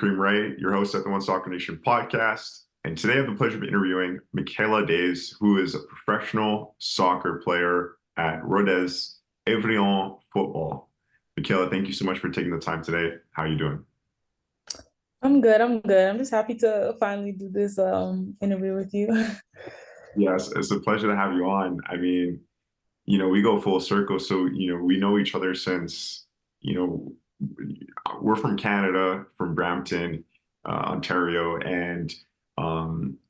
Kareem Rae, your host at the One Soccer Nation podcast. And today I have the pleasure of interviewing Mikayla Dayes, who is a professional soccer player at Rodez Aveyron Football. Mikayla, thank you so much for taking the time today. How are you doing? I'm good. I'm good. I'm just happy to finally do this interview with you. Yes, it's a pleasure to have you on. We go full circle. So, we know each other since, you know, we're from Canada, from Brampton, Ontario, and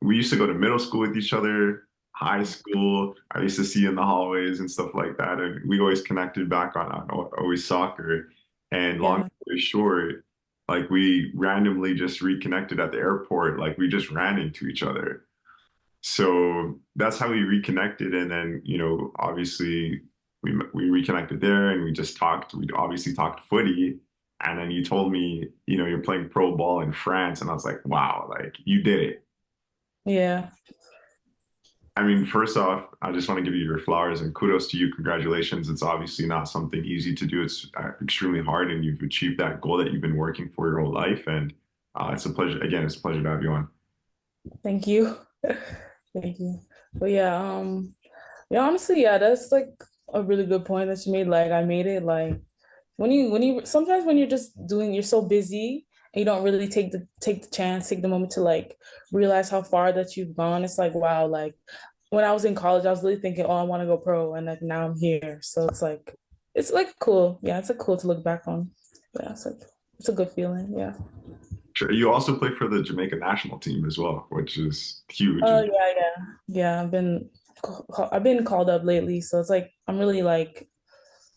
we used to go to middle school with each other, high school. I used to see you in the hallways and stuff like that, and we always connected back on always soccer. And long Yeah. story short, like we randomly just reconnected at the airport, like we just ran into each other. So that's how we reconnected, and then obviously we reconnected there, and we just talked. We obviously talked footy, and then you told me, you're playing pro ball in France, and I was like, wow, like you did it. Yeah. I mean, first off, I just want to give you your flowers and kudos to you. Congratulations. It's obviously not something easy to do. It's extremely hard, and you've achieved that goal that you've been working for your whole life. And it's a pleasure. Again, it's a pleasure to have you on. Thank you. Thank you. But yeah, honestly, yeah, that's like a really good point that you made. Like I made it like when you sometimes when you're just doing you're so busy and you don't really take the chance, take the moment to like realize how far that you've gone. It's like wow, like when I was in college, I was really thinking, oh, I want to go pro, and like now I'm here. So it's like cool. Yeah, it's like cool to look back on. Yeah, it's a good feeling. Yeah. Sure. You also play for the Jamaican national team as well, which is huge. Oh yeah. I've been called up lately, so it's like I'm really like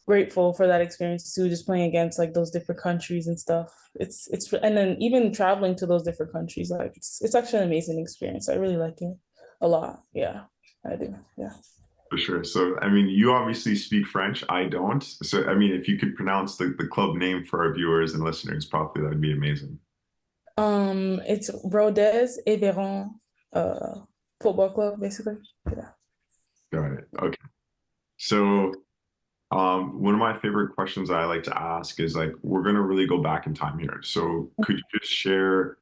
grateful for that experience too, just playing against like those different countries and stuff. It's and then even traveling to those different countries, like it's actually an amazing experience. I really like it a lot. Yeah, I do. Yeah. For sure. So, I mean, you obviously speak French. I don't. So, I mean, if you could pronounce the club name for our viewers and listeners, probably that would be amazing. It's Rodez Aveyron Football Club, basically. Yeah. Got it. Okay. So, one of my favorite questions I like to ask is like, we're gonna really go back in time here. So, could you just share,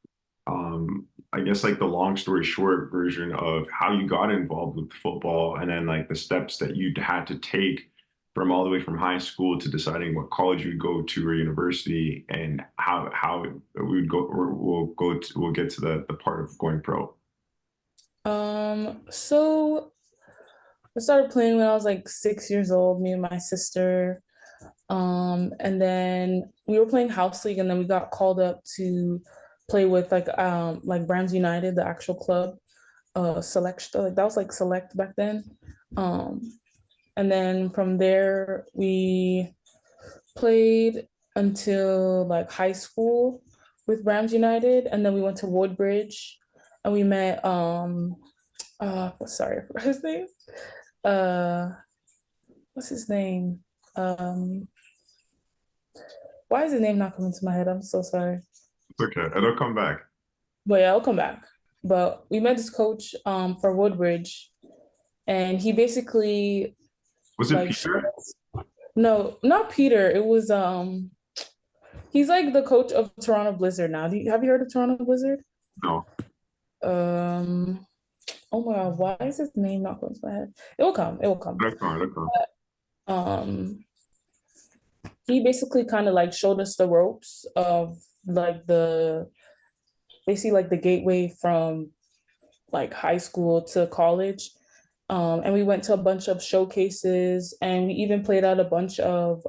I guess like the long story short version of how you got involved with football, and then like the steps that you had to take from all the way from high school to deciding what college you'd go to or university, and how we would go, or we'll get to the part of going pro. So I started playing when I was like 6 years old, me and my sister. And then we were playing house league, and then we got called up to play with like Brams United, the actual club, select like that was like select back then. Um, and then from there we played until like high school with Brams United, and then we went to Woodbridge and we met sorry, I forgot his name. Uh what's his name? Um why is his name not coming to my head? I'm so sorry. It's okay. It'll come back. But yeah, I'll come back. But we met this coach for Woodbridge, and he basically Was it like showed Peter? us. No, not Peter. It was he's like the coach of Toronto Blizzard now. Have you heard of Toronto Blizzard? No. Um oh my god, why is his name not going to my head? It will come. It will come. It'll come. It'll come. Um he basically kind of like showed us the ropes of like the basically like the gateway from like high school to college. And we went to a bunch of showcases, and we even played at a bunch of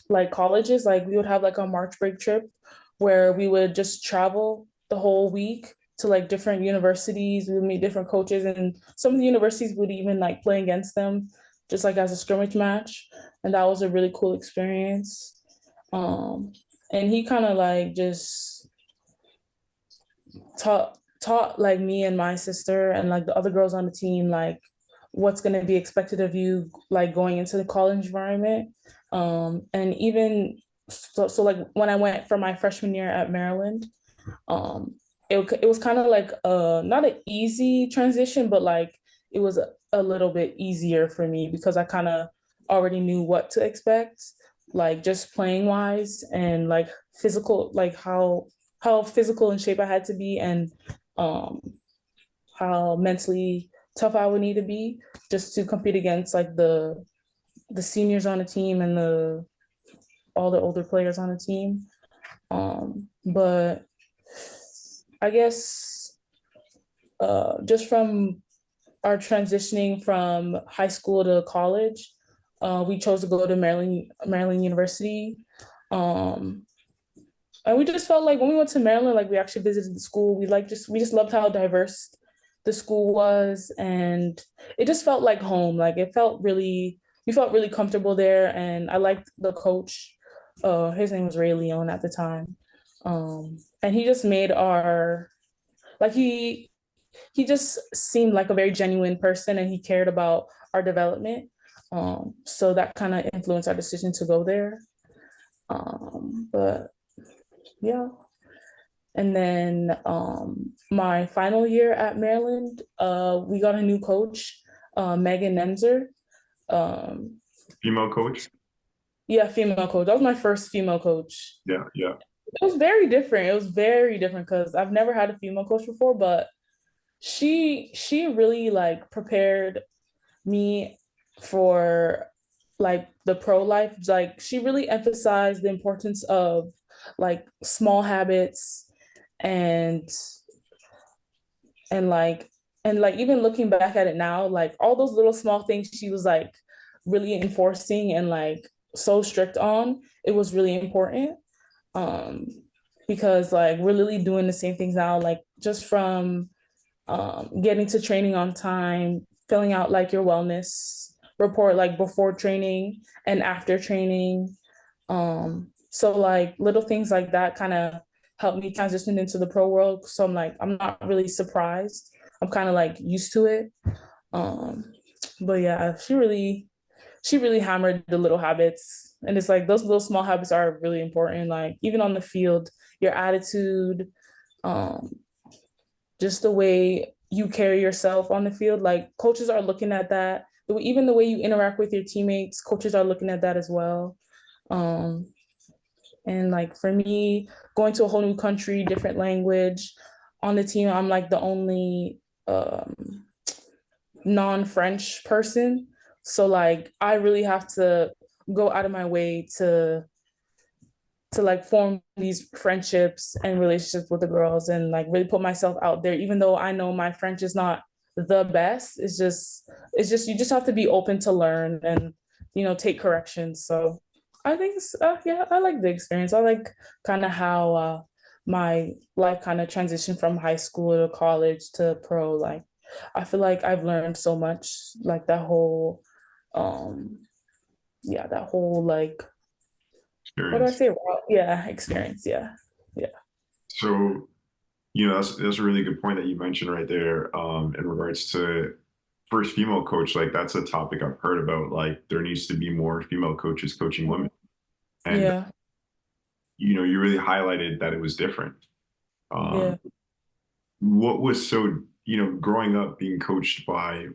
like colleges. Like we would have like a March break trip where we would just travel the whole week to like different universities. We would meet different coaches, and some of the universities would even like play against them just like as a scrimmage match. And that was a really cool experience. Um, and he kind of like just taught like me and my sister and like the other girls on the team like what's going to be expected of you like going into the college environment. And even so like when I went for my freshman year at Maryland, um it was kind of like not an easy transition, but like it was a little bit easier for me because I kind of already knew what to expect, like just playing wise, and like physical, like how physical in shape I had to be, and um how mentally tough I would need to be just to compete against like the seniors on the team and the all the older players on the team. But I guess just from our transitioning from high school to college, we chose to go to Maryland University. Um, and we just felt like when we went to Maryland, like we actually visited the school. We just loved how diverse the school was, and it just felt like home. Like it felt really, we felt really comfortable there, and I liked the coach. His name was Ray Leon at the time, and he just made our like he just seemed like a very genuine person, and he cared about our development. So that kind of influenced our decision to go there. But yeah. And then my final year at Maryland, we got a new coach, Megan Nemzer. Um, Female coach? yeah, female coach. That was my first female coach. Yeah, yeah. It was very different. It was very different because I've never had a female coach before, but she really like prepared me for like the pro life. Like she really emphasized the importance of like small habits, and and like and like even looking back at it now, like all those little small things she was like really enforcing and like so strict on, it was really important. um because like we're literally doing the same things now, like just from getting to training on time, filling out like your wellness report like before training and after training. So like little things like that kind of helped me transition into the pro world. So I'm like, I'm not really surprised. I'm kind of like used to it. Um, but yeah, she really hammered the little habits. And it's like those little small habits are really important. Like even on the field, your attitude, um, just the way you carry yourself on the field. Like coaches are looking at that. Even the way you interact with your teammates, coaches are looking at that as well. Um, and like for me, going to a whole new country, different language, on the team, I'm like the only non-French person. So like I really have to go out of my way to like form these friendships and relationships with the girls, and like really put myself out there, even though I know my French is not the best. It's just you just have to be open to learn and take corrections. So I think yeah, I like the experience. I like kind of how my life kind of transitioned from high school to college to pro. Like I feel like I've learned so much, like that whole um yeah, that whole like, what do I Experience. say? Yeah, experience. Yeah. Yeah. So, you know, that's a really good point that you mentioned right there, in regards to first female coach. Like that's a topic I've heard about. Like there needs to be more female coaches coaching women. And Yeah. you know, you really highlighted that it was different. Yeah. What was so, you know, growing up being coached by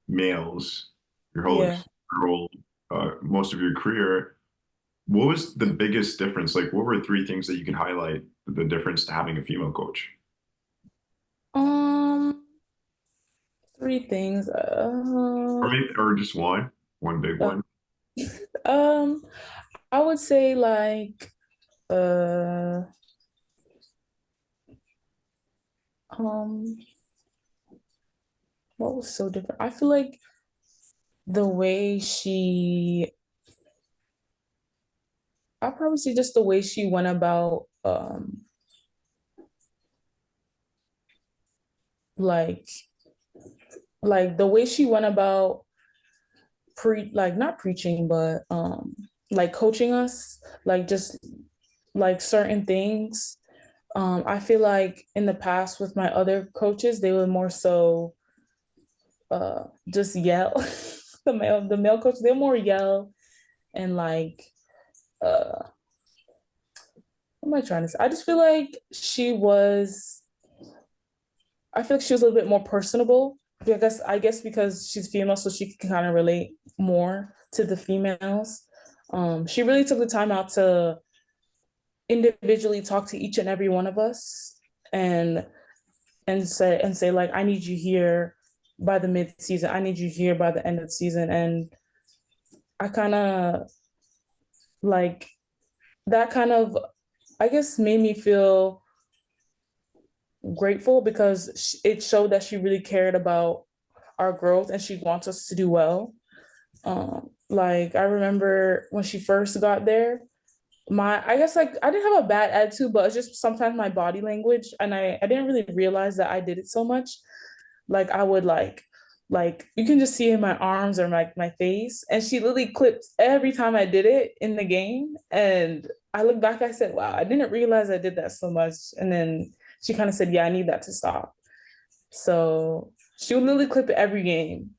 males your Yeah. whole most of your career, what was the biggest difference? Like, what were three things that you can highlight the difference to having a female coach? Um, three things. Or maybe, or just one big Uh, one. um, I would say like uh um what was so different? I feel like the way she I probably say just the way she went about like the way she went about like not preaching, but like coaching us, like just like certain things. I feel like in the past with my other coaches, they were more so just yell. The male coach, they're more yell and like uh what am I trying to say? I feel like she was a little bit more personable. I guess because she's female, so she can kind of relate more to the females. She really took the time out to individually talk to each and every one of us and say like, I need you here by the mid season. I need you here by the end of the season. And I kind of like that kind of, I guess, made me feel grateful because it showed that she really cared about our growth and she wants us to do well. Like I remember when she first got there, I guess like I didn't have a bad attitude, but it's just sometimes my body language, and I didn't really realize that I did it so much. Like I would like you can just see in my arms or my face, and she literally clipped every time I did it in the game. And I look back, I said, wow, I didn't realize I did that so much. And then she kind of said, yeah, I need that to stop. So she would literally clip it every game.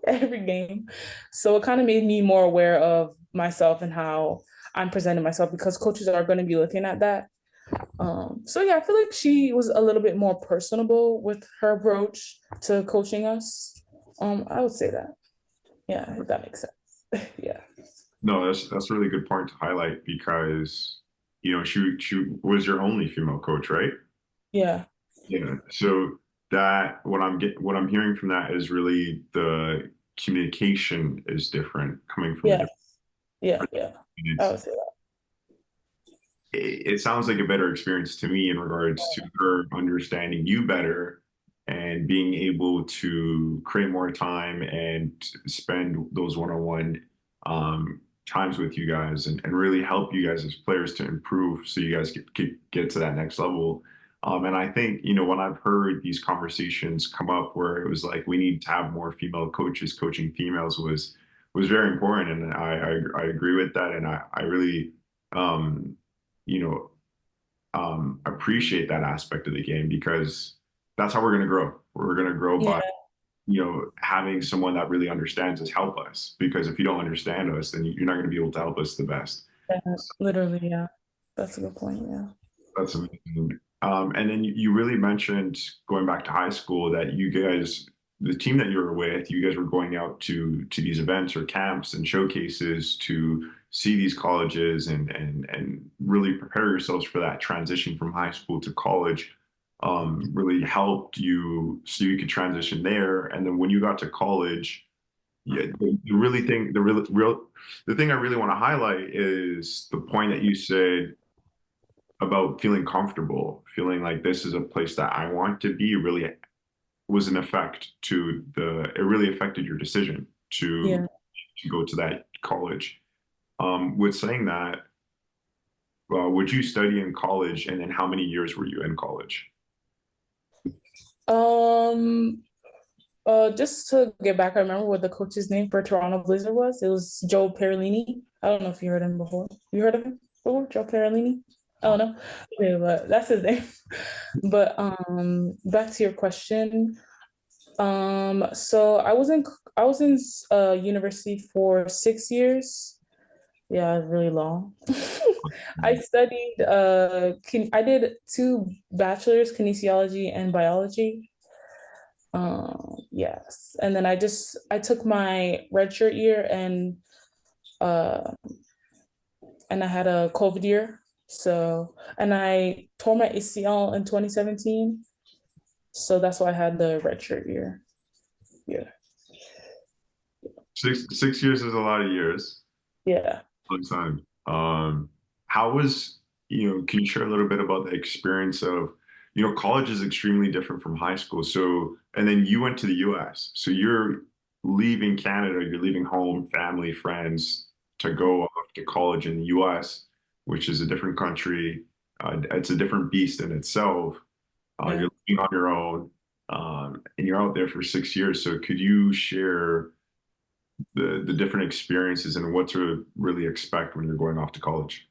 Every game. So it kind of made me more aware of myself and how I'm presenting myself because coaches are going to be looking at that. So yeah, I feel like she was a little bit more personable with her approach to coaching us. I would say that. Yeah, if that makes sense. Yeah. No, that's a really good point to highlight because she was your only female coach, right? Yeah. Yeah. So that what I'm hearing from that is really the communication is different coming from a Yeah. different. Yeah. Yeah. I It's would say that. it sounds like a better experience to me in regards to her understanding you better and being able to create more time and spend those one-on-one times with you guys and really help you guys as players to improve so you guys get to that next level. And I think, when I've heard these conversations come up where it was like we need to have more female coaches coaching females was very important. And I agree with that. And I really um, you know, appreciate that aspect of the game because that's how we're going to grow. We're going to grow Yeah. by, having someone that really understands us help us. Because if you don't understand us, then you're not going to be able to help us the best. Yeah. Literally, yeah. That's a good point. Yeah. That's amazing. And then you really mentioned going back to high school that you guys, the team that you were with, you guys were going out to these events or camps and showcases to see these colleges and really prepare yourselves for that transition from high school to college. Really helped you so you could transition there. And then when you got to college, yeah, the really thing, the real, the thing I really want to highlight is the point that you said about feeling comfortable, feeling like this is a place that I want to be really was an effect to it really affected your decision Yeah. to go to that college. With saying that, would you study in college and then how many years were you in college? Um, just to get back, I remember what the coach's name for Toronto Blizzard was. It was Joe Perlini. I don't know if you heard him before. You heard of him before? Joe Perlini? I don't know. Okay, but that's his name. But back to your question. So I was in university for 6 years. Yeah, really long. I studied I did two bachelors, kinesiology and biology. Yes. And then I took my redshirt year uh and I had a COVID year. So and I tore my ACL in 2017. So that's why I had the redshirt year. Yeah. 6 years is a lot of years, Yeah. long time. How was, can you share a little bit about the experience of, college is extremely different from high school. So, and then you went to the US. So you're leaving Canada, you're leaving home, family, friends to go off to college in the US, which is a different country. It's a different beast in itself. Yeah. You're living on your own, and you're out there for 6 years. So could you share the different experiences and what to really expect when you're going off to college?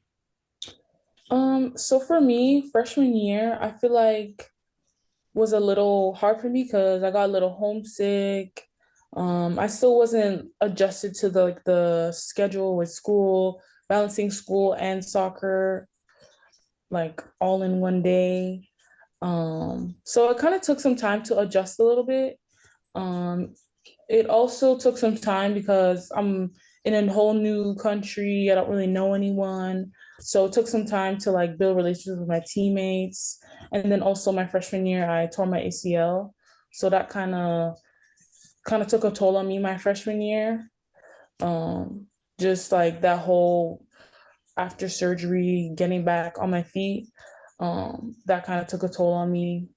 So for me, freshman year, I feel like was a little hard for me because I got a little homesick. I still wasn't adjusted to the schedule with school, balancing school and soccer, like all in one day. So it kind of took some time to adjust a little bit. Um, it also took some time because I'm in a whole new country. I don't really know anyone. So it took some time to like build relationships with my teammates. And then also my freshman year, I tore my ACL. So that kind of took a toll on me my freshman year. Um, just like that whole after surgery, getting back on my feet, that kind of took a toll on me.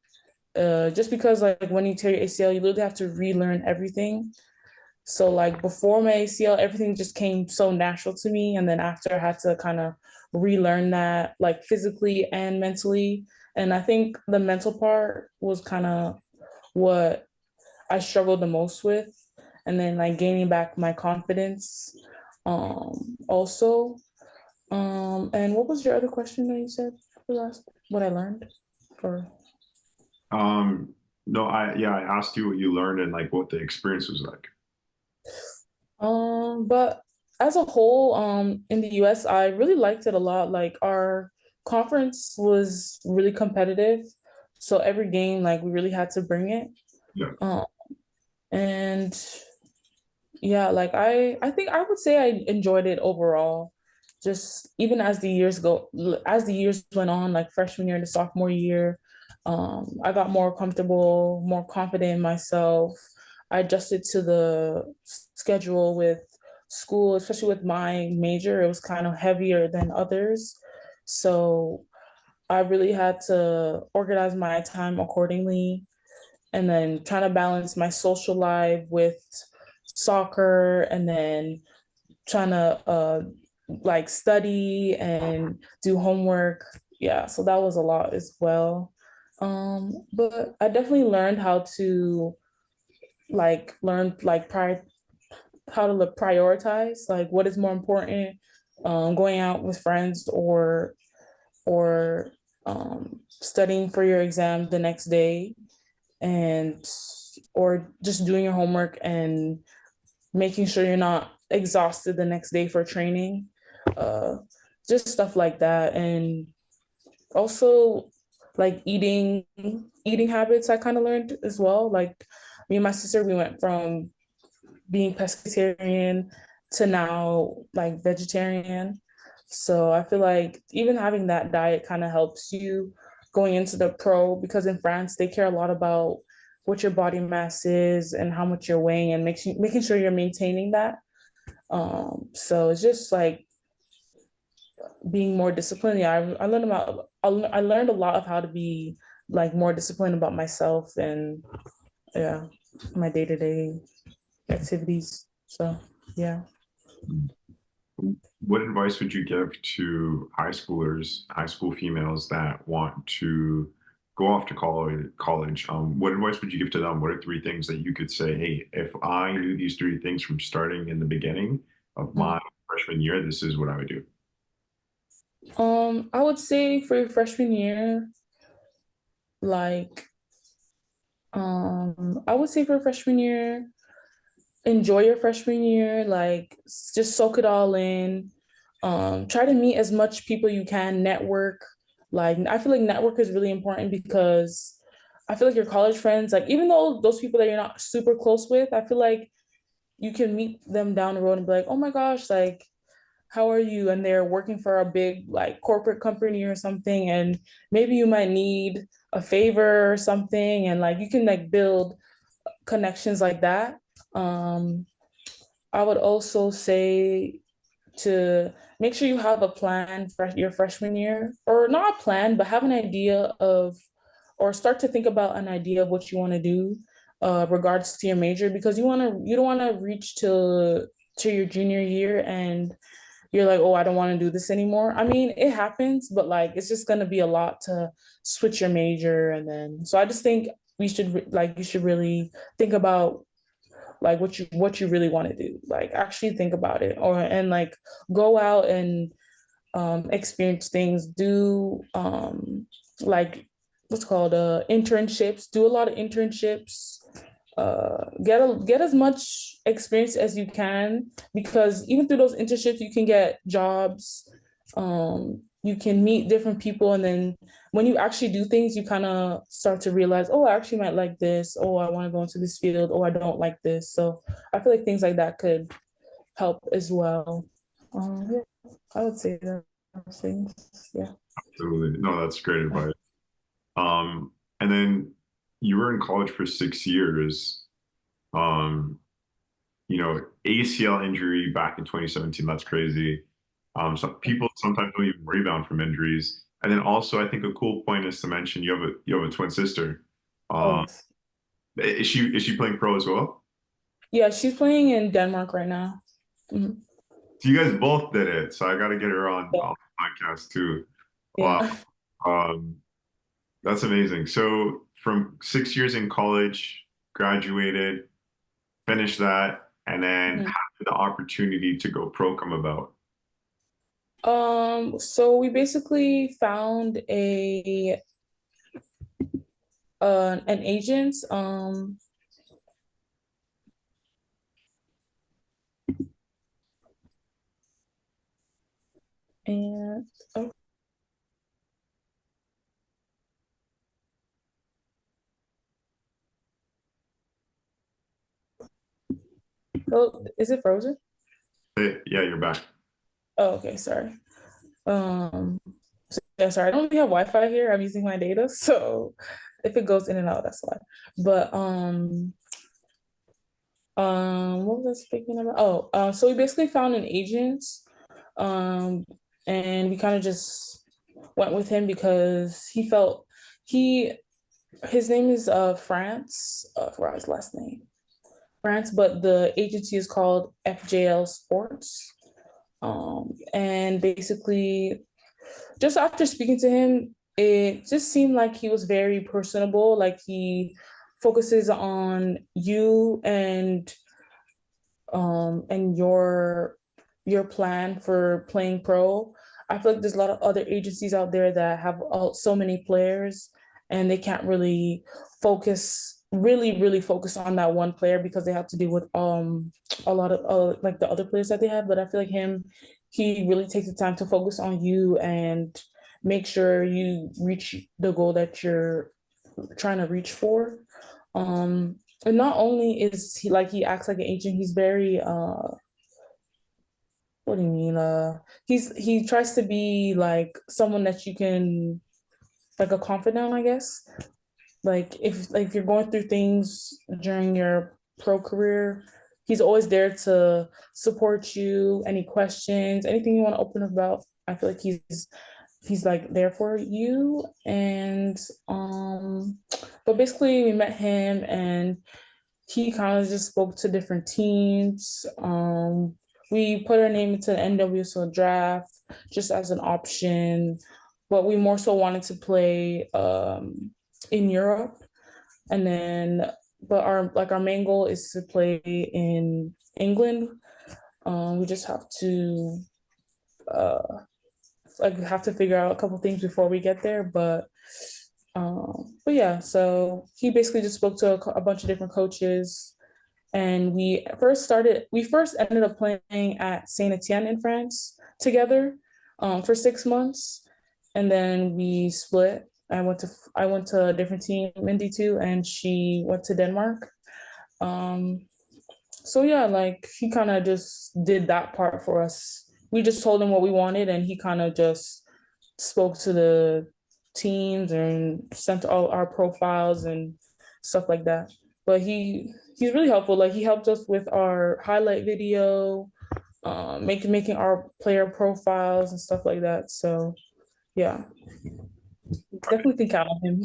Just because like when you tear your ACL, you literally have to relearn everything. So like before my ACL, everything just came so natural to me, and then after I had to kind of relearn that like physically and mentally. And I think the mental part was kind of what I struggled the most with, and then like gaining back my confidence. Also, and what was your other question that you said for last? What I learned, or Um, no, I asked you what you learned and like what the experience was like. but as a whole, in the US, I really liked it a lot. Like our conference was really competitive, so every game, like we really had to bring it. Yeah. Um, and yeah, like I think I would say I enjoyed it overall. Just even as the years went on, like freshman year to sophomore year, I got more comfortable, more confident in myself. I adjusted to the schedule with school, especially with my major. It was kind of heavier than others. So I really had to organize my time accordingly, and then trying to balance my social life with soccer, and then trying to like study and do homework. Yeah, so that was a lot as well. But I definitely learned how to learn like how to prioritize like what is more important, going out with friends or studying for your exam the next day, and or just doing your homework and making sure you're not exhausted the next day for training. Uh, just stuff like that. And also like eating habits I kind of learned as well. Like me and my sister, we went from being pescatarian to now like vegetarian. So I feel like even having that diet kind of helps you going into the pro, because in France they care a lot about what your body mass is and how much you're weighing, and making sure you're maintaining that. So it's just like being more disciplined. Yeah, I learned a lot of how to be like more disciplined about myself and yeah, my day to day activities. So yeah. What advice would you give to high schoolers, high school females that want to go off to college? What advice would you give to them? What are three things that you could say, hey, if I knew these three things from starting in the beginning of my freshman year, this is what I would do. I would say for your freshman year, like, I would say for freshman year, enjoy your freshman year, like, just soak it all in. Try to meet as much people you can, network. Like, I feel like network is really important because I feel like your college friends, like, even though those people that you're not super close with, I feel like you can meet them down the road and be like, oh my gosh, like, how are you? And they're working for a big like corporate company or something, and maybe you might need a favor or something, and like you can like build connections like that. um I would also say to make sure you have a plan for your freshman year, or not a plan, but have an idea of, or start to think about an idea of what you want to do regards to your major, because you don't want to reach to your junior year and you're like, oh, I don't want to do this anymore. I mean, it happens, but like it's just gonna be a lot to switch your major, and then so I just think you should really think about like what you really want to do. Like actually think about it, or and like go out and experience things. Do like what's called internships. Do a lot of internships. Get as much experience as you can, because even through those internships you can get jobs. You can meet different people, and then when you actually do things you kind of start to realize, oh, I actually might like this, oh, I want to go into this field, oh, I don't like this. So I feel like things like that could help as well. Yeah, I would say that. things. Yeah. Absolutely. No, that's great advice. And then you were in college for 6 years. Um, ACL injury back in 2017, that's crazy. So people sometimes don't even rebound from injuries. And then also, I think a cool point is to mention you have a twin sister. Oh Um, yes. is she playing pro as well? Yeah, she's playing in Denmark right now. Mhm. So you guys both did it. So I got to get her on Yeah. on the podcast too. Wow. Yeah. Um, that's amazing. So from 6 years in college, graduated, finished that, and then Mhm. had the opportunity to go pro come about. So we basically found a an agent, and oh, oh, is it frozen? Hey, yeah, you're back. Oh, okay, sorry. Um, yeah, sorry, I don't really have Wi-Fi here. I'm using my data, so if it goes in and out, that's why. But what was I speaking about? Oh, so we basically found an agent, um, and we kind of just went with him because he felt he his name is France. I forgot his last name. France, but the agency is called FJL Sports. And basically, just after speaking to him, it just seemed like he was very personable. Like he focuses on you and your plan for playing pro. I feel like there's a lot of other agencies out there that have so many players and they can't really focus on that one player because they have to deal with a lot of like the other players that they have. But I feel like he really takes the time to focus on you and make sure you reach the goal that you're trying to reach for. And not only is he like he acts like an agent, he's very what do you mean? He tries to be like someone that you can like a confidant, I guess. Like if you're going through things during your pro career, he's always there to support you. Any questions, anything you want to open up about, I feel like he's like there for you. And but basically we met him and he kind of just spoke to different teams. We put our name into the NWSL draft just as an option, but we more so wanted to play in Europe, and then but our main goal is to play in England. We just have to uh, like have to figure out a couple things before we get there, but yeah. So he basically just spoke to a bunch of different coaches and we first ended up playing at Saint Etienne in France together for 6 months, and then we split. I went to a different team in D2 and she went to Denmark. um so yeah, like he kind of just did that part for us. We just told him what we wanted and he kind of just spoke to the teams and sent all our profiles and stuff like that. But he's really helpful. Like he helped us with our highlight video, making our player profiles and stuff like that. So yeah, definitely can count on him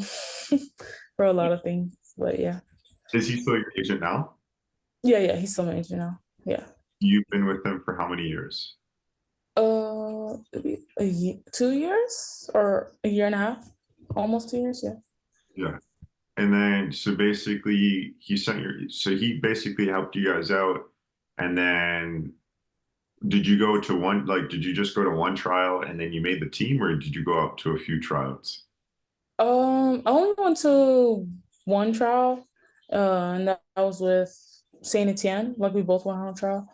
for a lot of things. But yeah, Is he still your agent now? yeah, he's so major now. Yeah. You've been with him for how many years? Maybe 2 years or a year and a half, almost 2 years. Yeah. Yeah. And then so basically he basically helped you guys out. And then did you just go to one trial and then you made the team, or did you go out to a few tryouts? I only went to one trial, and that was with Saint Etienne. Like we both went on a trial,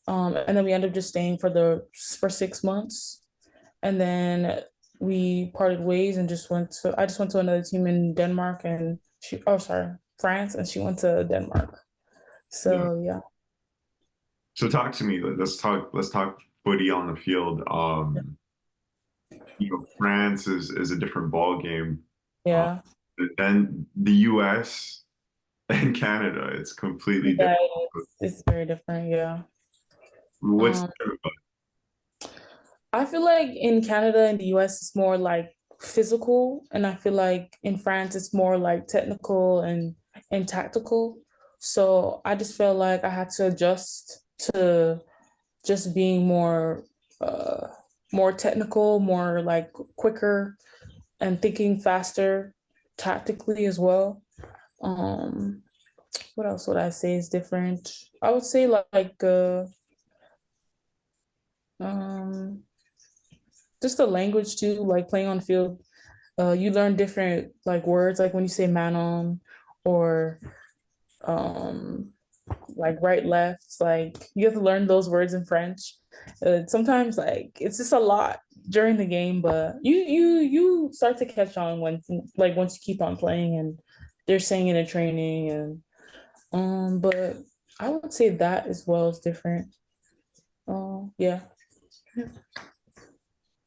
and then we ended up just staying for 6 months, and then we parted ways and I just went to another team in Denmark, and France, and she went to Denmark. Yeah. So yeah. So talk to me. Let's talk footy on the field. France is a different ball game. Uh, Yeah. and the US and Canada, it's completely Yeah, different. it's very different. Yeah. What's Um, I feel like in Canada and the US it's more like physical, and I feel like in France it's more like technical and tactical. So I just felt like I had to adjust to just being uh more technical, more like quicker and thinking faster tactically as well. Um, what else would I say is different? I would say um just the language too, like playing on the field. You learn different like words, like when you say manon or um like right left, like you have to learn those words in French. Sometimes like it's just a lot during the game, but you start to catch on when like once you keep on playing and they're saying it in training and but I would say that as well is different. Yeah.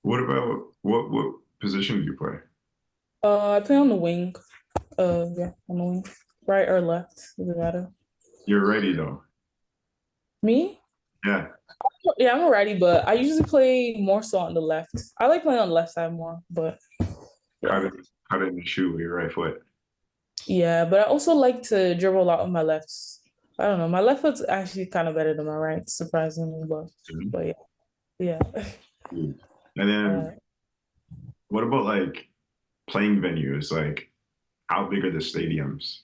what about what position do you play? I play on the wing. Yeah, on the wing. Right or left, doesn't matter. You're ready though. Me? Yeah. Yeah, I'm a righty, but I usually play more so on the left. I like playing on the left side more, but Cut yeah. it, cut it in the shoe with your right foot. Yeah, but I also like to dribble a lot with my lefts. I don't know. My left foot's actually kind of better than my right, surprisingly, but yeah. Yeah. Mhm. And then Uh, what about like playing venues? Like how big are the stadiums?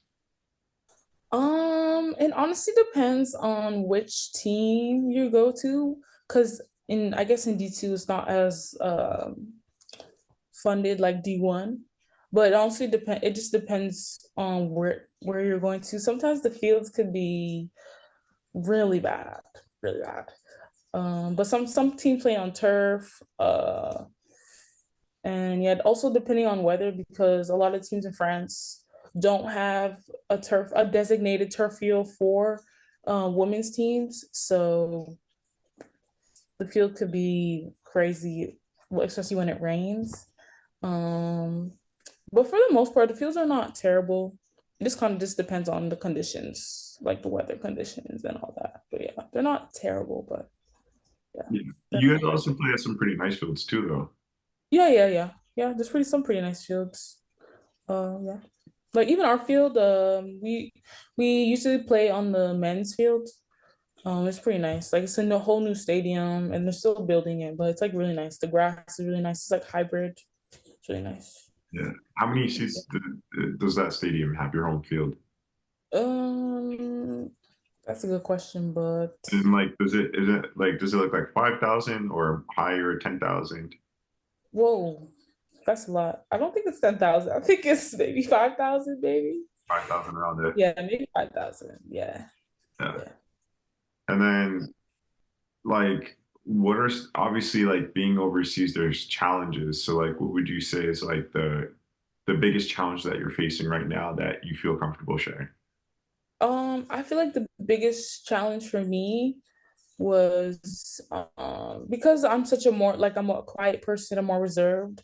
it honestly depends on which team you go to, because in I guess in D2 it's not as funded like D1. But it honestly it just depends on where you're going to. Sometimes the fields could be really bad, really bad. But some teams play on turf. And yet also depending on weather, because a lot of teams in France don't have a designated turf field for women's teams. So the field could be crazy, especially when it rains. Um, but for the most part, the fields are not terrible. This kind of just depends on the conditions, like the weather conditions and all that. But yeah, they're not terrible, but yeah, Yeah. they're You not guys great. also play at some pretty nice fields too, though. Yeah. There's some pretty nice fields. Yeah. Like even our field, we usually play on the men's field. It's pretty nice. Like it's in a whole new stadium, and they're still building it, but it's like really nice. The grass is really nice. It's like hybrid. It's really nice. Yeah. How many seats does that stadium have, your home field? Um, that's a good question, but And like, does it look like 5,000 or higher, 10,000? whoa, that's a lot. I don't think it's 10,000. I think it's maybe 5,000, maybe. 5,000 around there. Yeah, maybe 5,000. Yeah, Yeah. yeah. And then like, obviously like being overseas, there's challenges. So like, what would you say is like the biggest challenge that you're facing right now that you feel comfortable sharing? I feel like the biggest challenge for me was because I'm such a more like I'm a quiet person, I'm more reserved.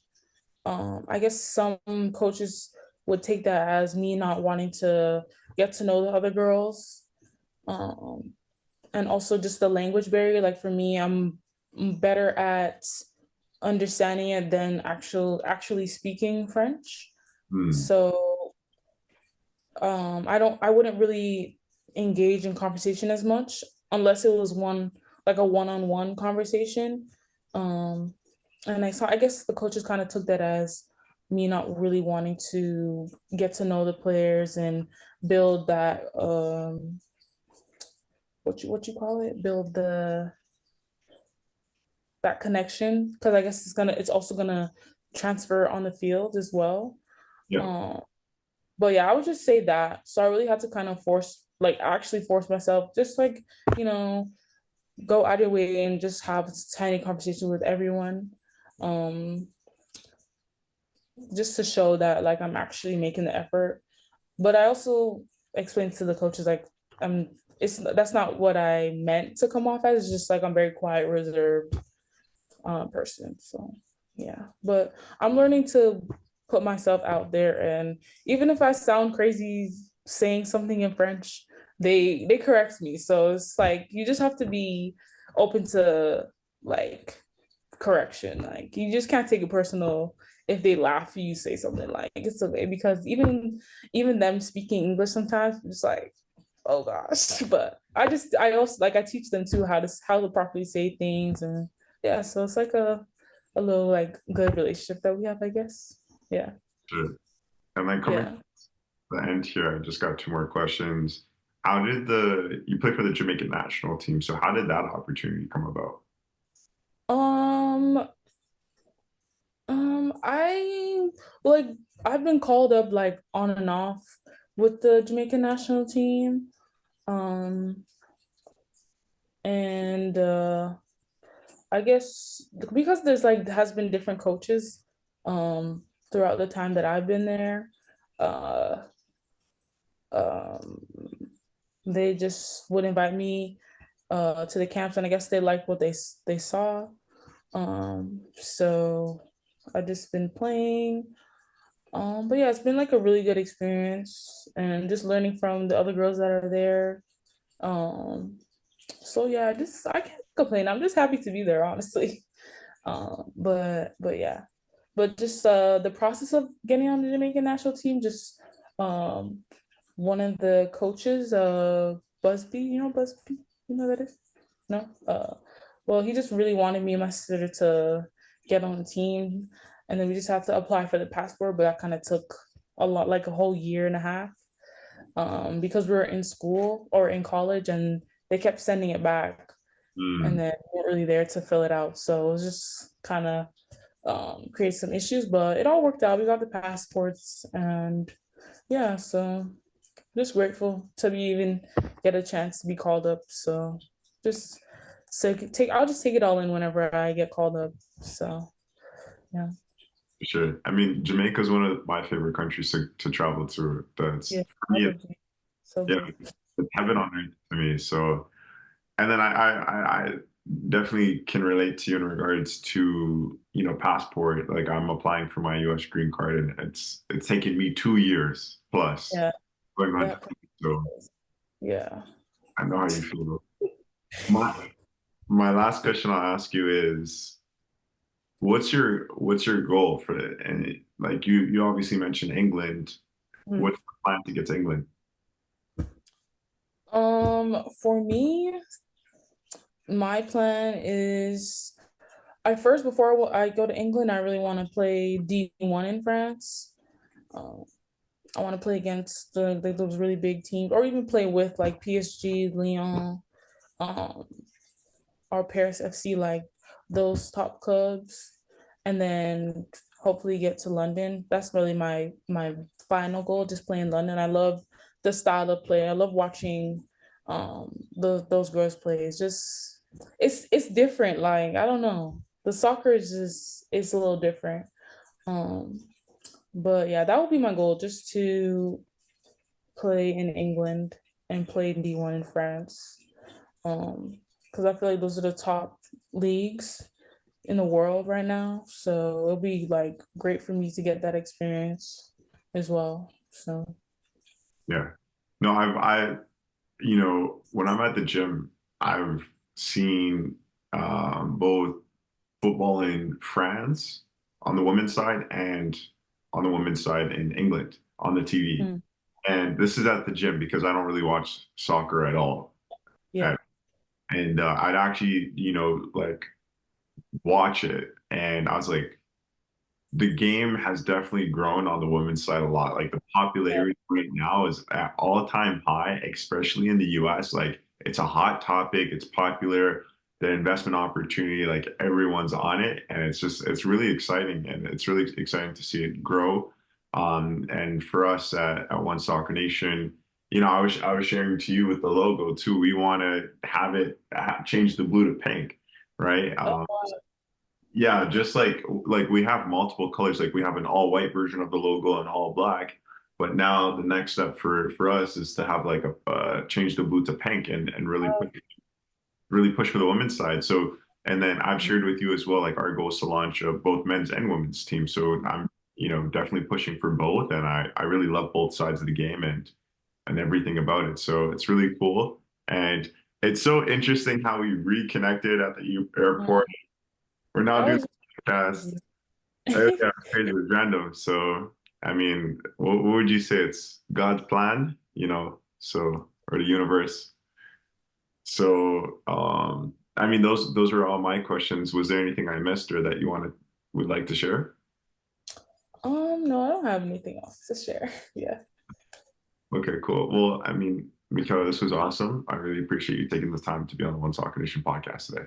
I guess some coaches would take that as me not wanting to get to know the other girls. Um, and also just the language barrier. Like for me, I'm better at understanding it than actually speaking French. Hmm. So I wouldn't really engage in conversation as much unless it was like a one-on-one conversation. Um, and I guess the coaches kind of took that as me not really wanting to get to know the players and build that what you call it, build the that connection, because I guess it's also gonna transfer on the field as well. Yeah. Um, but yeah, I would just say that. So I really had to kind of actually force myself, just like, you know, go out of your way and just have a tiny conversation with everyone. Um, just to show that like I'm actually making the effort. But I also explained to the coaches like I'm it's that's not what I meant to come off as. It's just like I'm very quiet, reserved person. So Yeah, but I'm learning to put myself out there, and even if I sound crazy saying something in French, they correct me. So it's like you just have to be open to like correction. Like you just can't take it personal if they laugh you say something, like it's okay, because even them speaking English sometimes it's like, oh gosh. But I also like I teach them too how to properly say things, and yeah, so it's like a little like good relationship that we have, I guess. Yeah. Sure. And then coming to Yeah. the end here, I just got two more questions. You play for the Jamaican national team, so how did that opportunity come about? Um, I like I've been called up like on and off with the Jamaican national team. Um, and I guess because there's like has been different coaches throughout the time that I've been there. Uh, um, they just would invite me to the camps, and I guess they like what they saw. So I just been playing. But yeah, it's been like a really good experience, and just learning from the other girls that are there. Um, so yeah, just I can't complain. I'm just happy to be there, honestly. But yeah, but just the process of getting on the Jamaican national team, just um one of the coaches, Busby, Busby, you know who that is? No? Well, he just really wanted me and my sister to get on the team, and then we just had to apply for the passport, but that kind of took a lot, like a whole year and a half, because we were in school or in college, and they kept sending it back, and Mm, then we weren't really there to fill it out. So it was just kind of create some issues, but it all worked out. We got the passports, and yeah, so just grateful to be even get a chance to be called up. So just I'll just take it all in whenever I get called up. So yeah. for sure. I mean, Jamaica is one of my favorite countries to travel to. That's Yeah. for me, So yeah, beautiful. it's heaven on earth to me. So, and then I definitely can relate to you in regards to, passport. Like I'm applying for my US green card, and it's taken me 2 years plus Yeah. going on. That So yeah. I know how you feel. My last question I'll ask you is, what's your goal for it? And like you obviously mentioned England. Mhm. What's the plan to get to England? For me, my plan is I first before I go to England, I really want to play D1 in France. Um, I want to play against those really big teams, or even play with like PSG, Lyon, um, or Paris FC, like those top clubs, and then hopefully get to London. That's really my final goal. Just play in London. I love the style of play. I love watching those girls play. It's just it's different. Like I don't know. The soccer is just it's a little different. Um, but yeah, that would be my goal, just to play in England and play in D1 in France. Because I feel like those are the top leagues in the world right now. So it'll be like great for me to get that experience as well. So Yeah. No, when I'm at the gym, I've seen both football in France on the women's side and on the women's side in England on the TV. mm, And this is at the gym because I don't really watch soccer at all. yeah, Uh, And I'd actually, like watch it. And I was like, the game has definitely grown on the women's side a lot. Like the yeah, popularity right now is at all-time high, especially in the US. Like it's a hot topic, it's popular, the investment opportunity, like everyone's on it. And it's really exciting. And it's really exciting to see it grow. And for us at One Soccer Nation, I was sharing to you with the logo too. We want to have it change the blue to pink, right? Yeah, just like we have multiple colors, like we have an all white version of the logo and all black. But now the next step for us is to have change the blue to pink and really push for the women's side. So And then I've shared with you as well, like our goal is to launch both men's and women's teams. So I'm, definitely pushing for both. And I really love both sides of the game and everything about it. So it's really cool. And it's so interesting how we reconnected at the airport. We're now That doing was the podcast. Oh, yeah, it's crazy. It was random. So, I mean, what would you say? It's God's plan, so, or the universe. So, I mean, those are all my questions. Was there anything I missed or that you would like to share? No, I don't have anything else to share. Yeah. Okay, cool. Well, I mean, Mikayla, this was awesome. I really appreciate you taking the time to be on the One Soccer Nation podcast today.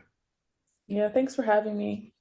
Yeah, thanks for having me.